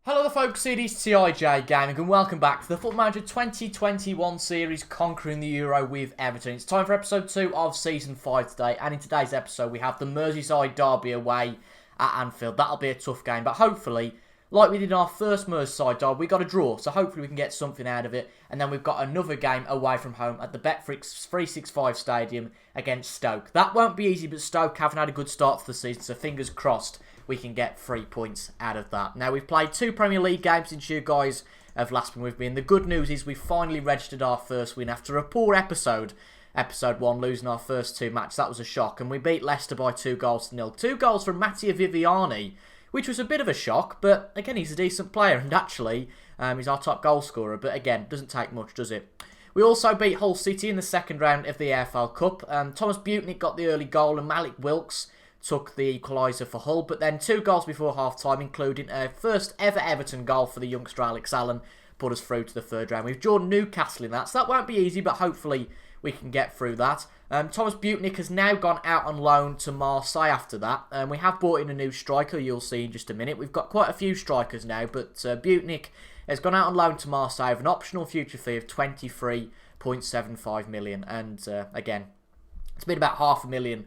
Hello folks, it is TIJ Gaming and welcome back to the Football Manager 2021 series Conquering the Euro with Everton. It's time for episode 2 of season 5 today, and in today's episode we have the Merseyside derby away at Anfield. That'll be a tough game, but hopefully, like we did in our first Merseyside derby, we got a draw, so hopefully we can get something out of it. And then we've got another game away from home at the Bet365 Stadium against Stoke. That won't be easy, but Stoke haven't had a good start to the season, so fingers crossed we can get 3 points out of that. Now, we've played 2 Premier League games since you guys have last been with me, and the good news is we've finally registered our first win after a poor episode 1, losing our first 2 matches. That was a shock, and we beat Leicester by 2-0. 2 goals from Mattia Viviani, which was a bit of a shock, but again, he's a decent player, and actually, he's our top goal scorer, but again, doesn't take much, does it? We also beat Hull City in the second round of the AFL Cup. Thomas Butnick got the early goal, and Malik Wilks took the equaliser for Hull, but then 2 goals before half-time, including a first ever Everton goal for the youngster Alex Allen, put us through to the third round. We've drawn Newcastle in that, so that won't be easy, but hopefully we can get through that. Thomas Butnick has now gone out on loan to Marseille after that. We have brought in a new striker, you'll see in just a minute. We've got quite a few strikers now, but Butnick has gone out on loan to Marseille with an optional future fee of 23.75 million. And again, it's been about $500,000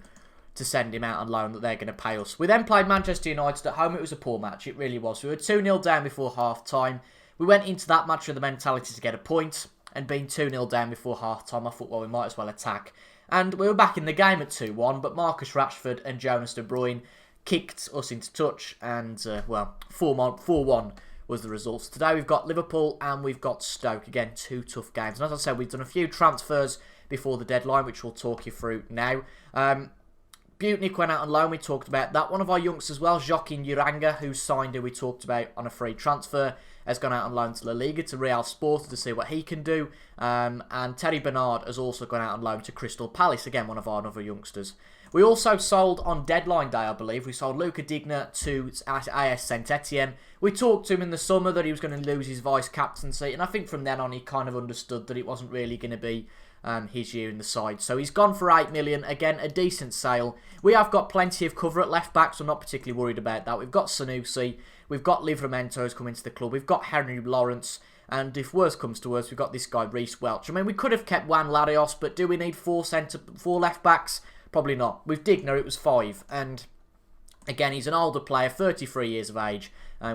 to send him out on loan that they're going to pay us. We then played Manchester United at home. It was a poor match, it really was. We were 2-0 down before half-time. We went into that match with the mentality to get a point, and being 2-0 down before half-time, I thought, well, we might as well attack. And we were back in the game at 2-1, but Marcus Rashford and Jonas De Bruyne kicked us into touch, and, well, 4-1 was the results. Today we've got Liverpool and we've got Stoke. Again, 2 tough games. And as I said, we've done a few transfers before the deadline, which we'll talk you through now. Butnick went out on loan, we talked about that. One of our youngsters as well, Joaquin Uranga, who signed, who we talked about on a free transfer, has gone out on loan to La Liga, to Real Sport, to see what he can do. And Terry Bernard has also gone out on loan to Crystal Palace, again, one of our other youngsters. We also sold on deadline day, I believe. We sold Luca Digna to AS Saint-Etienne. We talked to him in the summer that he was going to lose his vice-captaincy, and I think from then on he kind of understood that it wasn't really going to be his year in the side. So he's gone for 8 million. Again, a decent sale. We have got plenty of cover at left back, so I'm not particularly worried about that. We've got Sanusi. We've got Livramento who's come into the club. We've got Henry Lawrence. And if worse comes to worse, we've got this guy, Reece Welch. I mean, we could have kept Juan Larios, but do we need 4 left backs? Probably not. With Digna, it was 5. And again, he's an older player, 33 years of age.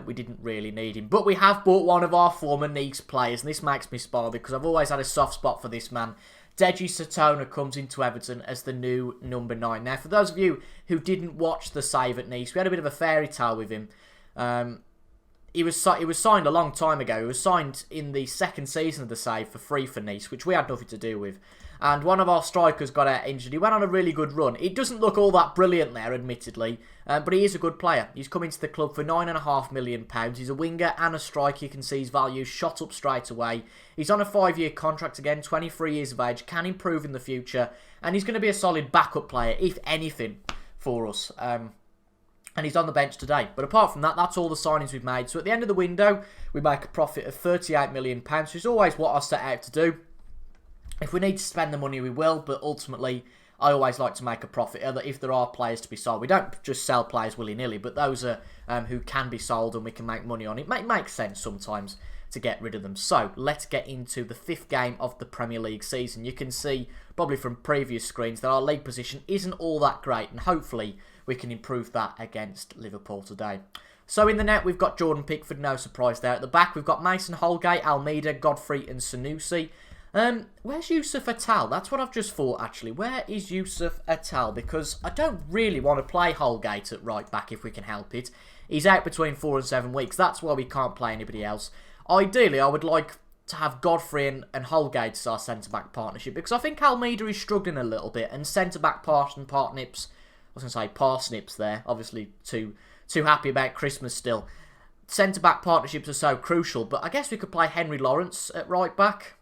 We didn't really need him. But we have bought one of our former Nice players, and this makes me smile because I've always had a soft spot for this man. Deji Satona comes into Everton as the new number 9. Now, for those of you who didn't watch the save at Nice, we had a bit of a fairy tale with him. He was signed a long time ago. He was signed in the second season of the save for free for Nice, which we had nothing to do with. And one of our strikers got out injured. He went on a really good run. It doesn't look all that brilliant there, admittedly, but he is a good player. He's come into the club for £9.5 million. He's a winger and a striker. You can see his value shot up straight away. He's on a 5-year contract again, 23 years of age, can improve in the future, and he's going to be a solid backup player, if anything, for us. And he's on the bench today. But apart from that, that's all the signings we've made. So at the end of the window, we make a profit of £38 million, which is always what I set out to do. If we need to spend the money, we will, but ultimately, I always like to make a profit if there are players to be sold. We don't just sell players willy-nilly, but those are who can be sold and we can make money on. It makes sense sometimes to get rid of them. So, let's get into the 5th game of the Premier League season. You can see, probably from previous screens, that our league position isn't all that great, and hopefully we can improve that against Liverpool today. So in the net, we've got Jordan Pickford, no surprise there. At the back, we've got Mason Holgate, Almeida, Godfrey and Sanusi. Where's Yusuf Attal? That's what I've just thought, actually. Where is Yusuf Attal? Because I don't really want to play Holgate at right back if we can help it. He's out between 4 and 7 weeks. That's why we can't play anybody else. Ideally, I would like to have Godfrey and Holgate as our centre-back partnership, because I think Almeida is struggling a little bit, and centre-back parsnips there. Obviously, too happy about Christmas still. Centre-back partnerships are so crucial, but I guess we could play Henry Lawrence at right back.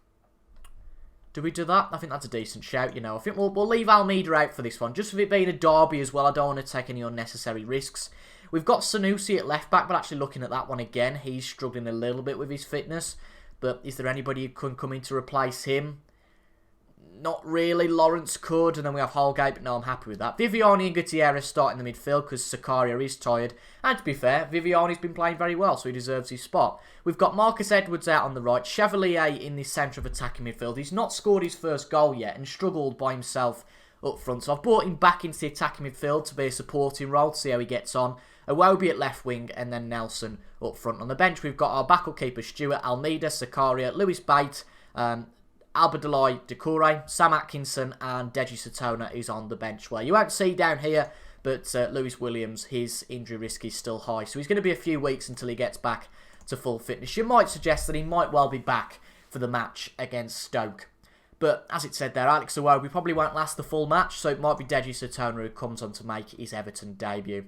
Do we do that? I think that's a decent shout, you know. I think we'll leave Almeida out for this one, just with it being a derby as well. I don't want to take any unnecessary risks. We've got Sanusi at left back, but actually looking at that one again, he's struggling a little bit with his fitness. But is there anybody who can come in to replace him? Not really. Lawrence could, and then we have Holgate, but no, I'm happy with that. Viviani and Gutierrez start in the midfield because Sakaria is tired. And to be fair, Viviani's been playing very well, so he deserves his spot. We've got Marcus Edwards out on the right, Chevalier in the centre of attacking midfield. He's not scored his first goal yet and struggled by himself up front, so I've brought him back into the attacking midfield to be a supporting role to see how he gets on. Iwobi at left wing, and then Nelson up front. On the bench, we've got our backup keeper Stewart, Almeida, Sakaria, Lewis Bate, Albadalai Decore, Sam Atkinson, and Deji Satona is on the bench. Well, you won't see down here, but Lewis Williams, his injury risk is still high, so he's going to be a few weeks until he gets back to full fitness. You might suggest that he might well be back for the match against Stoke. But as it said there, Alex Iwobi probably won't last the full match, so it might be Deji Satona who comes on to make his Everton debut.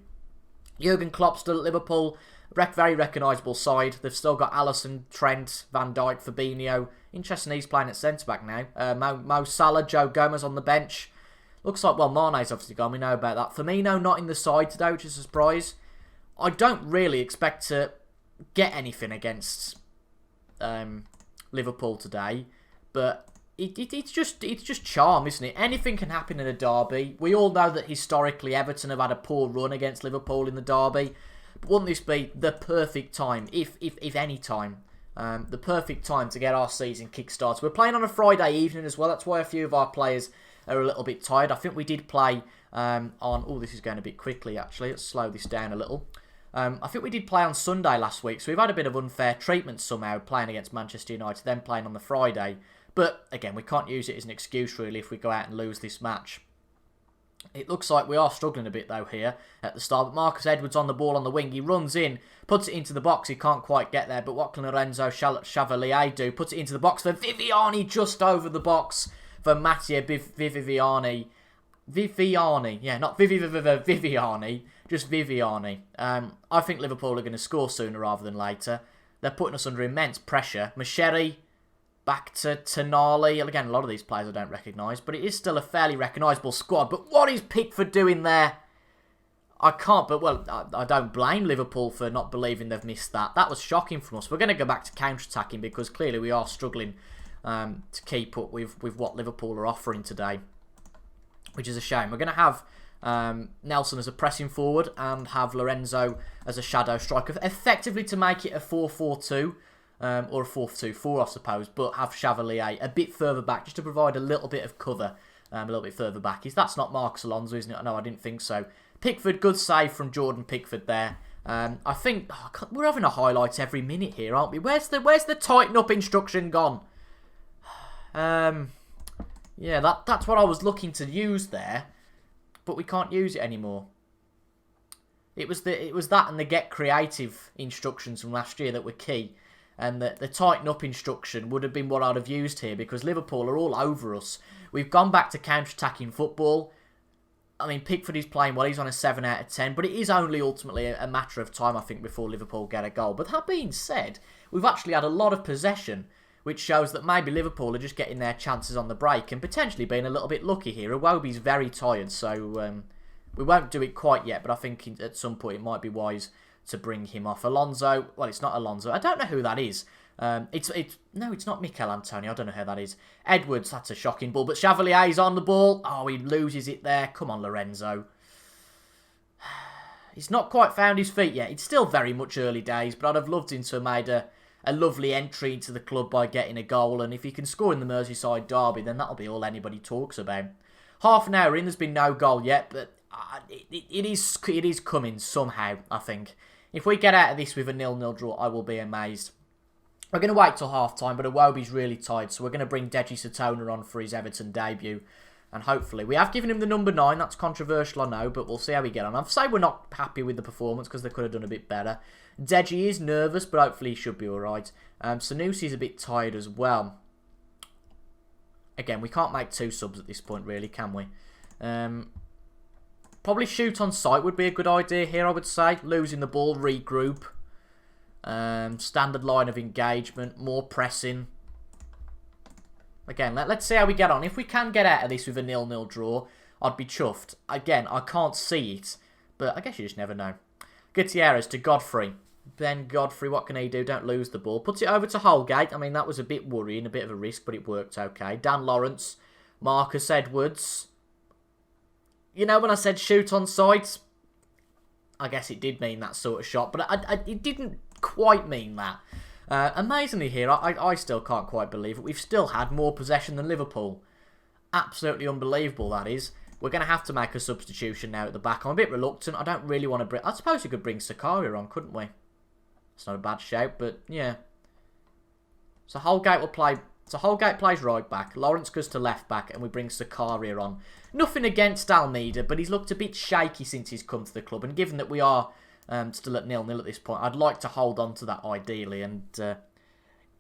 Jurgen Klopp still at Liverpool, very recognisable side. They've still got Alisson, Trent, Van Dijk, Fabinho. Interesting, he's playing at centre-back now. Mo Salah, Joe Gomez on the bench. Looks like, well, Mane's obviously gone, we know about that. Firmino not in the side today, which is a surprise. I don't really expect to get anything against Liverpool today, but it's just charm, isn't it? Anything can happen in a derby. We all know that historically Everton have had a poor run against Liverpool in the derby. But wouldn't this be the perfect time, if any time, the perfect time to get our season kick-started? We're playing on a Friday evening as well. That's why a few of our players are a little bit tired. I think we did play on... Oh, this is going a bit quickly, actually. Let's slow this down a little. I think we did play on Sunday last week, so we've had a bit of unfair treatment somehow, playing against Manchester United, then playing on the Friday. But, again, we can't use it as an excuse, really, if we go out and lose this match. It looks like we are struggling a bit, though, here at the start. But Marcus Edwards on the ball on the wing. He runs in, puts it into the box. He can't quite get there. But what can Lorenzo Chevalier do? Puts it into the box for Viviani, just over the box for Mattia Viviani. Viviani. Yeah, not Viviani, just Viviani. I think Liverpool are going to score sooner rather than later. They're putting us under immense pressure. Macheri back to Tonali. Again, a lot of these players I don't recognise, but it is still a fairly recognisable squad. But what is Pickford doing there? I can't, but, well, I don't blame Liverpool for not believing they've missed that. That was shocking from us. We're going to go back to counter-attacking because clearly we are struggling to keep up with what Liverpool are offering today, which is a shame. We're going to have Nelson as a pressing forward and have Lorenzo as a shadow striker, effectively to make it a 4-4-2. Or a 4-2-4, I suppose, but have Chevalier a bit further back, just to provide a little bit of cover, a little bit further back. That's not Marcus Alonso, isn't it? No, I didn't think so. Pickford, good save from Jordan Pickford there. I think we're having a highlight every minute here, aren't we? Where's the tighten up instruction gone? Yeah, that's what I was looking to use there, but we can't use it anymore. It was that and the get creative instructions from last year that were key. And the tighten up instruction would have been what I'd have used here because Liverpool are all over us. We've gone back to counter-attacking football. I mean, Pickford is playing well. He's on a 7 out of 10. But it is only ultimately a matter of time, I think, before Liverpool get a goal. But that being said, we've actually had a lot of possession, which shows that maybe Liverpool are just getting their chances on the break and potentially being a little bit lucky here. Iwobi's very tired, so we won't do it quite yet. But I think at some point it might be wise to bring him off. Alonso, well, it's not Alonso. I don't know who that is. It's not Mikel Antonio. I don't know who that is. Edwards, that's a shocking ball. But Chevalier's on the ball. Oh, he loses it there. Come on, Lorenzo. He's not quite found his feet yet. It's still very much early days, but I'd have loved him to have made a lovely entry into the club by getting a goal. And if he can score in the Merseyside derby, then that'll be all anybody talks about. Half an hour in, there's been no goal yet, but it is coming somehow, I think. If we get out of this with a 0-0 draw, I will be amazed. We're going to wait till half-time, but Iwobi's really tired, so we're going to bring Deji Satona on for his Everton debut. And hopefully, we have given him the number 9. That's controversial, I know, but we'll see how we get on. I'd say we're not happy with the performance because they could have done a bit better. Deji is nervous, but hopefully he should be alright. Sanusi's a bit tired as well. Again, we can't make 2 subs at this point, really, can we? Probably shoot on sight would be a good idea here, I would say. Losing the ball, regroup. Standard line of engagement, more pressing. Again, let's see how we get on. If we can get out of this with a 0-0 draw, I'd be chuffed. Again, I can't see it, but I guess you just never know. Gutierrez to Godfrey. Ben Godfrey, what can he do? Don't lose the ball. Puts it over to Holgate. I mean, that was a bit worrying, a bit of a risk, but it worked okay. Dan Lawrence. Marcus Edwards. You know, when I said shoot on sight, I guess it did mean that sort of shot, but it didn't quite mean that. Amazingly here, I still can't quite believe it. We've still had more possession than Liverpool. Absolutely unbelievable, that is. We're going to have to make a substitution now at the back. I'm a bit reluctant. I don't really want to bring... I suppose we could bring Sakaria on, couldn't we? It's not a bad shout, but yeah. So Holgate will play... So Holgate plays right back. Lawrence goes to left back, and we bring Sakaria on. Nothing against Almeida, but he's looked a bit shaky since he's come to the club. And given that we are still at 0-0 at this point, I'd like to hold on to that ideally. And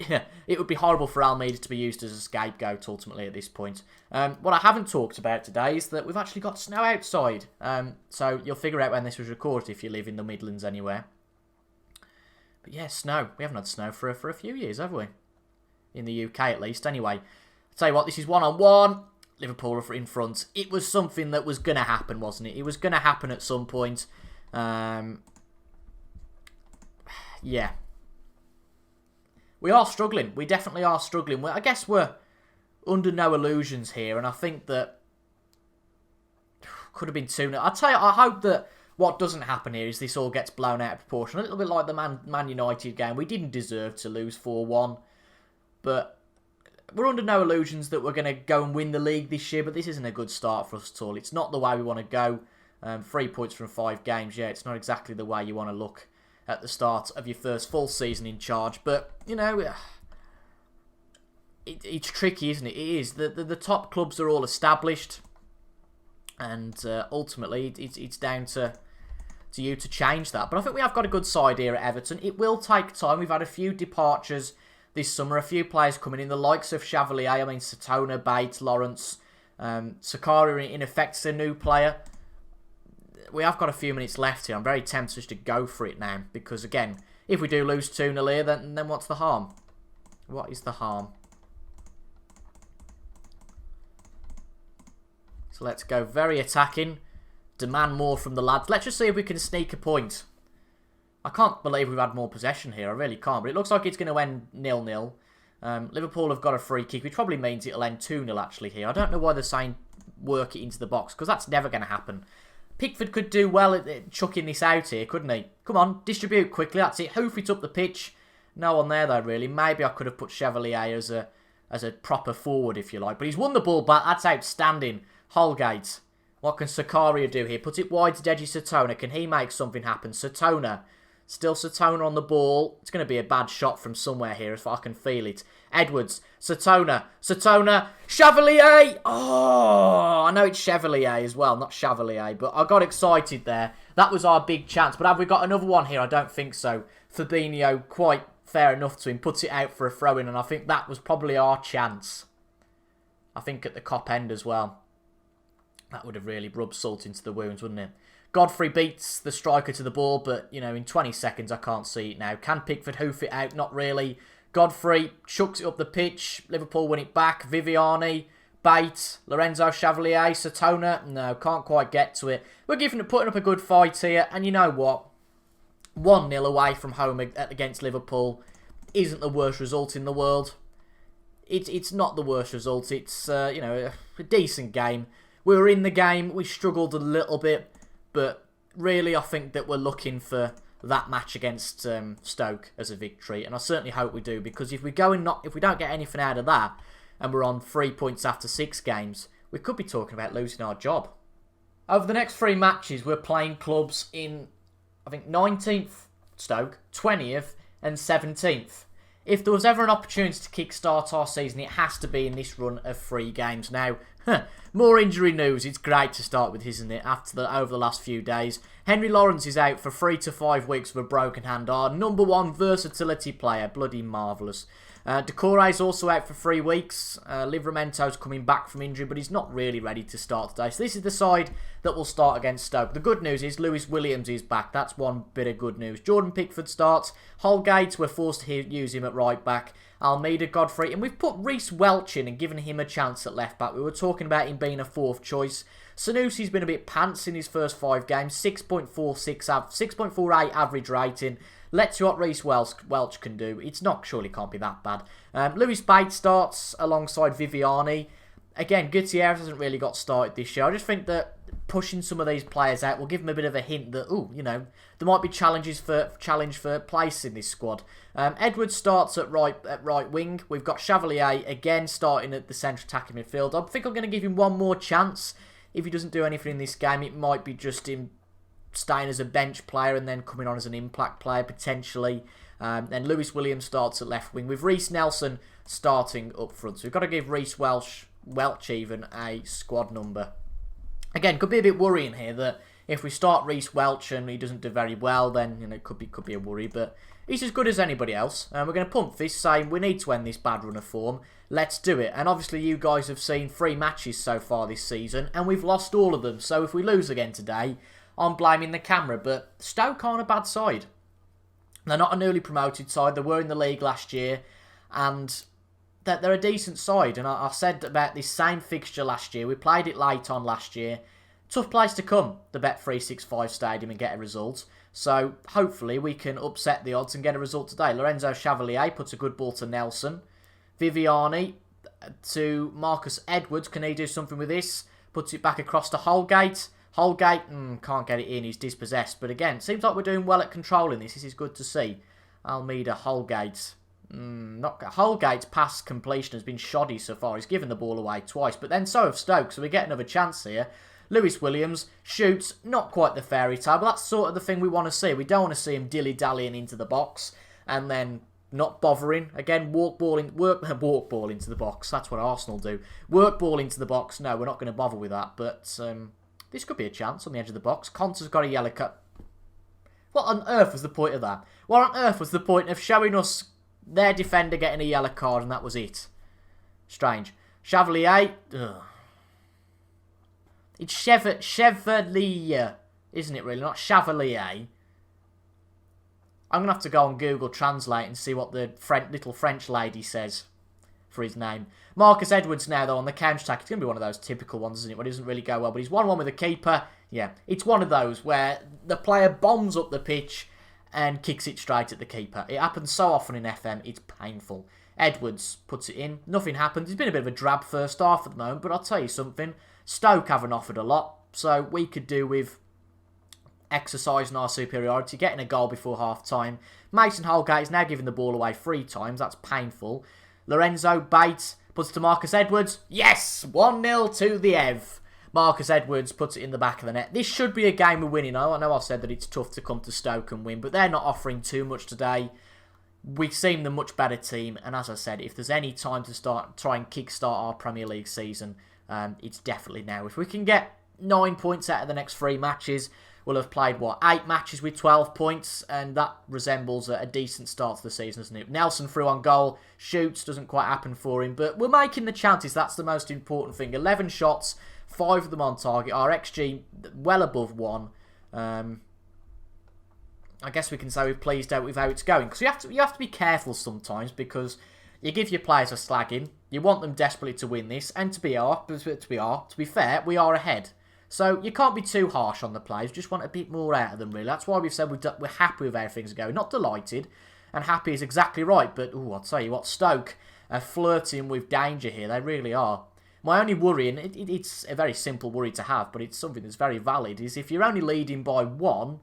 yeah, it would be horrible for Almeida to be used as a scapegoat ultimately at this point. What I haven't talked about today is that we've actually got snow outside. So you'll figure out when this was recorded if you live in the Midlands anywhere. But yeah, snow. We haven't had snow for a few years, have we? In the UK at least. Anyway, I'll tell you what, this is 1-on-1. Liverpool are in front. It was something that was going to happen, wasn't it? It was going to happen at some point. Yeah. We are struggling. We definitely are struggling. I guess we're under no illusions here, and I think that could have been 2-0. I'll tell you, I hope that what doesn't happen here is this all gets blown out of proportion. A little bit like the Man United game. We didn't deserve to lose 4-1. But we're under no illusions that we're going to go and win the league this year. But this isn't a good start for us at all. It's not the way we want to go. 3 points from 5 games. Yeah, it's not exactly the way you want to look at the start of your first full season in charge. But, you know, it's tricky, isn't it? It is. The top clubs are all established. And ultimately, it's down to you to change that. But I think we have got a good side here at Everton. It will take time. We've had a few departures this summer, a few players coming in, the likes of Chevalier, I mean, Satona, Bates, Lawrence, Sakaria in effect is a new player. We have got a few minutes left here. I'm very tempted just to go for it now, because again, if we do lose 2-0 here, then what's the harm? What is the harm? So let's go very attacking, demand more from the lads. Let's just see if we can sneak a point. I can't believe we've had more possession here. I really can't. But it looks like it's going to end 0-0. Liverpool have got a free kick, which probably means it'll end 2-0 actually here. I don't know why they're saying work it into the box, because that's never going to happen. Pickford could do well at chucking this out here, couldn't he? Come on, distribute quickly. That's it. Hoof it up the pitch. No one there, though, really. Maybe I could have put Chevalier as a proper forward, if you like. But he's won the ball back. That's outstanding. Holgate. What can Sakaria do here? Put it wide to Deji Satona. Can he make something happen? Satona. Still Satona on the ball. It's going to be a bad shot from somewhere here if I can feel it. Edwards. Satona. Satona. Chevalier. Oh, I know it's Chevalier as well, not Chevalier. But I got excited there. That was our big chance. But have we got another one here? I don't think so. Fabinho, quite fair enough to him. Puts it out for a throw-in. And I think that was probably our chance. I think at the Cop end as well. That would have really rubbed salt into the wounds, wouldn't it? Godfrey beats the striker to the ball, but, you know, in 20 seconds, I can't see it now. Can Pickford hoof it out? Not really. Godfrey chucks it up the pitch. Liverpool win it back. Viviani, Bates, Lorenzo Chevalier, Satona. No, can't quite get to it. We're putting up a good fight here, and you know what? 1-0 away from home against Liverpool isn't the worst result in the world. It's not the worst result. It's, you know, a decent game. We were in the game. We struggled a little bit. But really, I think that we're looking for that match against Stoke as a victory, and I certainly hope we do, because if we don't get anything out of that, and we're on 3 points after 6 games, we could be talking about losing our job. Over the next 3 matches, we're playing clubs in, I think, 19th Stoke, 20th, and 17th. If there was ever an opportunity to kickstart our season, it has to be in this run of 3 games. Now, more injury news. It's great to start with, isn't it? Over the last few days, Henry Lawrence is out for 3 to 5 weeks with a broken hand. Our number 1 versatility player, bloody marvellous. Decore is also out for 3 weeks. Livramento's coming back from injury, but he's not really ready to start today. So this is the side that will start against Stoke. The good news is Lewis Williams is back. That's one bit of good news. Jordan Pickford starts. Holgate, we're forced to use him at right back. Almeida, Godfrey, and we've put Reece Welch in and given him a chance at left back. We were talking about him being a 4th choice. Sanusi's been a bit pants in his first 5 games. 6.48 average rating. Let's see what Reece Welch can do. Surely can't be that bad. Lewis Bates starts alongside Viviani. again, Gutierrez hasn't really got started this year. I just think that pushing some of these players out will give them a bit of a hint that, there might be challenge for place in this squad. Edwards starts at right wing. We've got Chevalier again starting at the central attacking midfield. I think I'm going to give him one more chance. If he doesn't do anything in this game, it might be just him staying as a bench player and then coming on as an impact player potentially. Then Lewis Williams starts at left wing with Reece Nelson starting up front. So we've got to give Reece Welch even a squad number. Again, could be a bit worrying here that if we start Reece Welch and he doesn't do very well, then it could be a worry. But he's as good as anybody else. And we're going to pump this, saying we need to end this bad run of form. Let's do it. And obviously you guys have seen 3 matches so far this season, and we've lost all of them. So if we lose again today, I'm blaming the camera. But Stoke aren't a bad side. They're not a newly promoted side. They were in the league last year, and they're a decent side. And I said about this same fixture last year. We played it late on last year. Tough place to come, the Bet365 Stadium, and get a result. So hopefully we can upset the odds and get a result today. Lorenzo Chevalier puts a good ball to Nelson. Viviani to Marcus Edwards. Can he do something with this? Puts it back across to Holgate. Holgate can't get it in. He's dispossessed. But again, seems like we're doing well at controlling this. This is good to see. Almeida, Holgate. Holgate's pass completion has been shoddy so far. He's given the ball away twice. But then so have Stoke. So we get another chance here. Lewis Williams shoots, not quite the fairy tale, but that's sort of the thing we want to see. We don't want to see him dilly-dallying into the box and then not bothering. Again, walk ball into the box. That's what Arsenal do. Work ball into the box. No, we're not going to bother with that. But this could be a chance on the edge of the box. Conter's got a yellow card. What on earth was the point of that? What on earth was the point of showing us their defender getting a yellow card and that was it? Strange. Chevalier. Ugh. It's Chevalier, isn't it really? Not Chevalier. I'm going to have to go on Google Translate and see what the little French lady says for his name. Marcus Edwards now, though, on the counter-attack. It's going to be one of those typical ones, isn't it? Where it doesn't really go well. But he's 1-1 with the keeper. Yeah, it's one of those where the player bombs up the pitch and kicks it straight at the keeper. It happens so often in FM, it's painful. Edwards puts it in. Nothing happens. It's been a bit of a drab first half at the moment, but I'll tell you something. Stoke haven't offered a lot, so we could do with exercising our superiority, getting a goal before half-time. Mason Holgate is now giving the ball away 3 times. That's painful. Lorenzo Bates puts it to Marcus Edwards. Yes! 1-0 to the Ev. Marcus Edwards puts it in the back of the net. This should be a game we're winning. I know I've said that it's tough to come to Stoke and win, but they're not offering too much today. We seem the much better team, and as I said, if there's any time to try and kickstart our Premier League season, it's definitely now. If we can get 9 points out of the next 3 matches, we'll have played, 8 matches with 12 points, and that resembles a decent start to the season, doesn't it? Nelson through on goal, shoots, doesn't quite happen for him, but we're making the chances. That's the most important thing. 11 shots, 5 of them on target. Our XG well above 1. I guess we can say we're pleased out with how it's going, because you have to be careful sometimes, because you give your players a slagging. You want them desperately to win this, and to be fair, we are ahead. So you can't be too harsh on the players. You just want a bit more out of them, really. That's why we've said we're happy with how things are going. Not delighted, and happy is exactly right. But I'll tell you what, Stoke are flirting with danger here. They really are. My only worry, and it's a very simple worry to have, but it's something that's very valid, is if you're only leading by 1,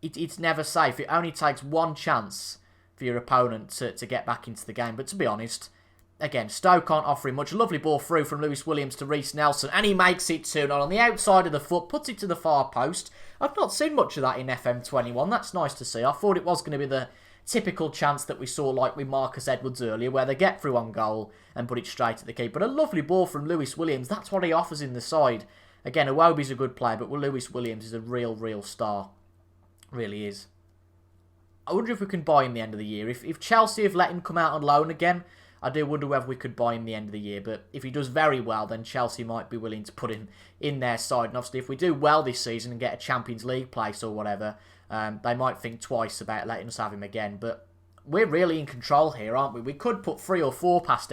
it's never safe. It only takes 1 chance for your opponent to get back into the game. But to be honest, again, Stoke aren't offering much. A lovely ball through from Lewis Williams to Reece Nelson, and he makes it 2-0 on the outside of the foot, puts it to the far post. I've not seen much of that in FM21. That's nice to see. I thought it was going to be the typical chance that we saw like with Marcus Edwards earlier, where they get through on goal and put it straight at the keeper. But a lovely ball from Lewis Williams. That's what he offers in the side. Again, Iwobi's a good player, but Lewis Williams is a real star. Really is. I wonder if we can buy him the end of the year. If Chelsea have let him come out on loan again, I do wonder whether we could buy him the end of the year. But if he does very well, then Chelsea might be willing to put him in their side. And obviously, if we do well this season and get a Champions League place or whatever, they might think twice about letting us have him again. But we're really in control here, aren't we? We could put 3 or 4 past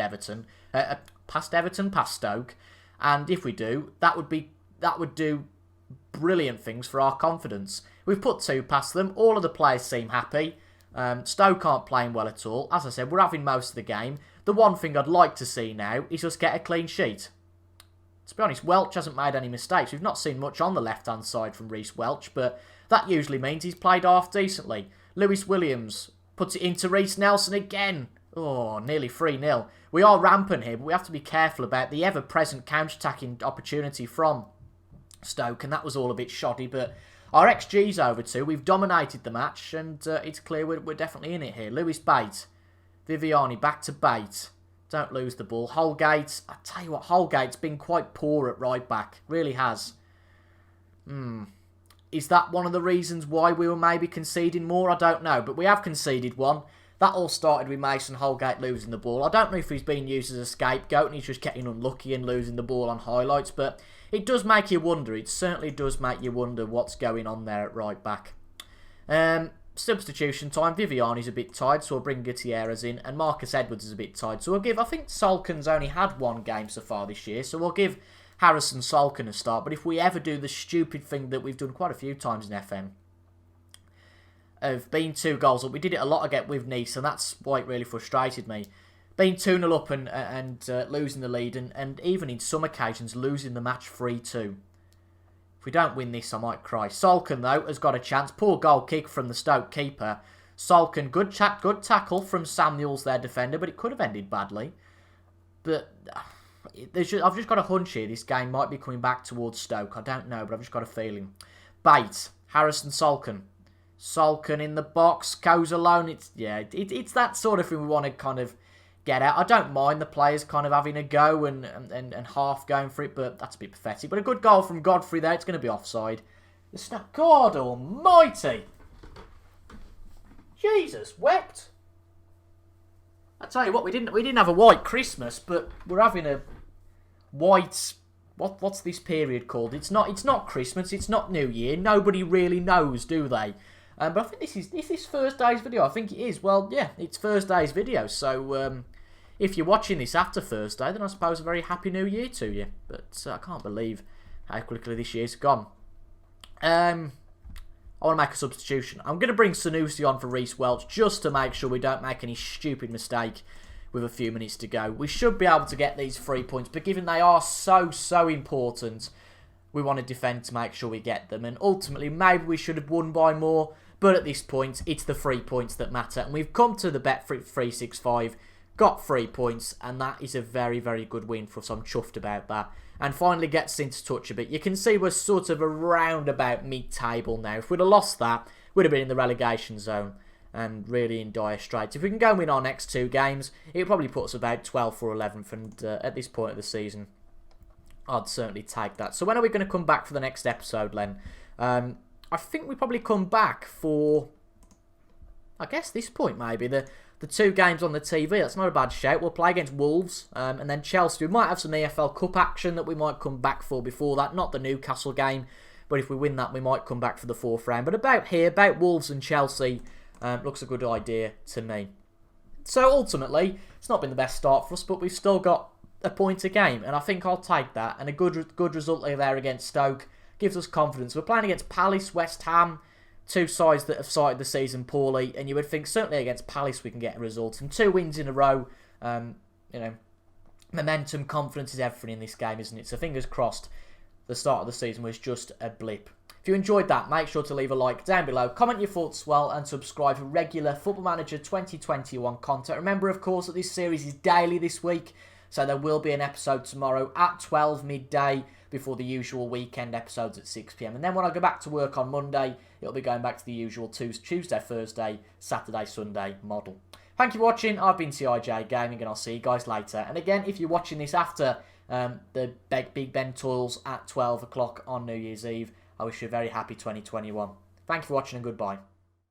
Stoke. And if we do, that would do brilliant things for our confidence. We've put 2 past them. All of the players seem happy. Stoke aren't playing well at all. As I said, we're having most of the game. The one thing I'd like to see now is just get a clean sheet. To be honest, Welch hasn't made any mistakes. We've not seen much on the left-hand side from Reece Welch, but that usually means he's played half decently. Lewis Williams puts it into Reece Nelson again. Oh, nearly 3-0. We are rampant here, but we have to be careful about the ever-present counter-attacking opportunity from Stoke, and that was all a bit shoddy, but our XG's over 2. We've dominated the match, and it's clear we're definitely in it here. Lewis Bate. Viviani back to Bate. Don't lose the ball. Holgate. I tell you what, Holgate's been quite poor at right back. Really has. Is that one of the reasons why we were maybe conceding more? I don't know, but we have conceded one. That all started with Mason Holgate losing the ball. I don't know if he's being used as a scapegoat and he's just getting unlucky and losing the ball on highlights, but it does make you wonder. It certainly does make you wonder what's going on there at right back. Substitution time. Viviani's a bit tired, so we'll bring Gutierrez in, and Marcus Edwards is a bit tired. So we'll give, I think Solken's only had one game so far this year, so we'll give Harrison Solken a start. But if we ever do the stupid thing that we've done quite a few times in FM, of being 2 goals up, we did it a lot again with Nice, and that's why it really frustrated me. Being 2-0 up and losing the lead, and even in some occasions losing the match 3-2. If we don't win this, I might cry. Solken, though, has got a chance. Poor goal kick from the Stoke keeper. Solken, good tackle from Samuels, their defender, but it could have ended badly. But I've just got a hunch here. This game might be coming back towards Stoke. I don't know, but I've just got a feeling. Bate, Harrison Solken. Solken in the box, goes alone. It's that sort of thing we want to kind of get out. I don't mind the players kind of having a go and half going for it, but that's a bit pathetic. But a good goal from Godfrey there. It's going to be offside. It's not, God almighty. Jesus, wept. I tell you what, we didn't have a white Christmas, but we're having a white. What's this period called? It's not Christmas. It's not New Year. Nobody really knows, do they? But I think is this Thursday's video? I think it is. Well, yeah, it's Thursday's video. So if you're watching this after Thursday, then I suppose a very happy New Year to you. But I can't believe how quickly this year's gone. I want to make a substitution. I'm going to bring Sanusi on for Reece Welch just to make sure we don't make any stupid mistake with a few minutes to go. We should be able to get these 3 points, but given they are so important, we want to defend to make sure we get them. And ultimately, maybe we should have won by more, but at this point, it's the 3 points that matter. And we've come to the Bet365, got 3 points, and that is a very good win for us. I'm chuffed about that. And finally gets into touch a bit. You can see we're sort of around about mid-table now. If we'd have lost that, we'd have been in the relegation zone and really in dire straits. If we can go and win our next 2 games, it would probably put us about 12th or 11th, and at this point of the season, I'd certainly take that. So when are we going to come back for the next episode, Len? I think we probably come back for, I guess, this point maybe. The 2 games on the TV, that's not a bad shout. We'll play against Wolves and then Chelsea. We might have some EFL Cup action that we might come back for before that. Not the Newcastle game, but if we win that, we might come back for the 4th round. But about Wolves and Chelsea, looks a good idea to me. So ultimately, it's not been the best start for us, but we've still got a point a game, and I think I'll take that. And a good result there against Stoke gives us confidence. We're playing against Palace, West Ham, 2 sides that have started the season poorly, and you would think certainly against Palace we can get a result. And 2 wins in a row, momentum, confidence is everything in this game, isn't it? So fingers crossed the start of the season was just a blip. If you enjoyed that, make sure to leave a like down below, comment your thoughts as well, and subscribe for regular Football Manager 2021 content. Remember, of course, that this series is daily this week, so there will be an episode tomorrow at 12 midday before the usual weekend episodes at 6 PM. And then when I go back to work on Monday, it'll be going back to the usual Tuesday, Thursday, Saturday, Sunday model. Thank you for watching. I've been CIJ Gaming, and I'll see you guys later. And again, if you're watching this after the Big Ben toils at 12 o'clock on New Year's Eve, I wish you a very happy 2021. Thank you for watching, and goodbye.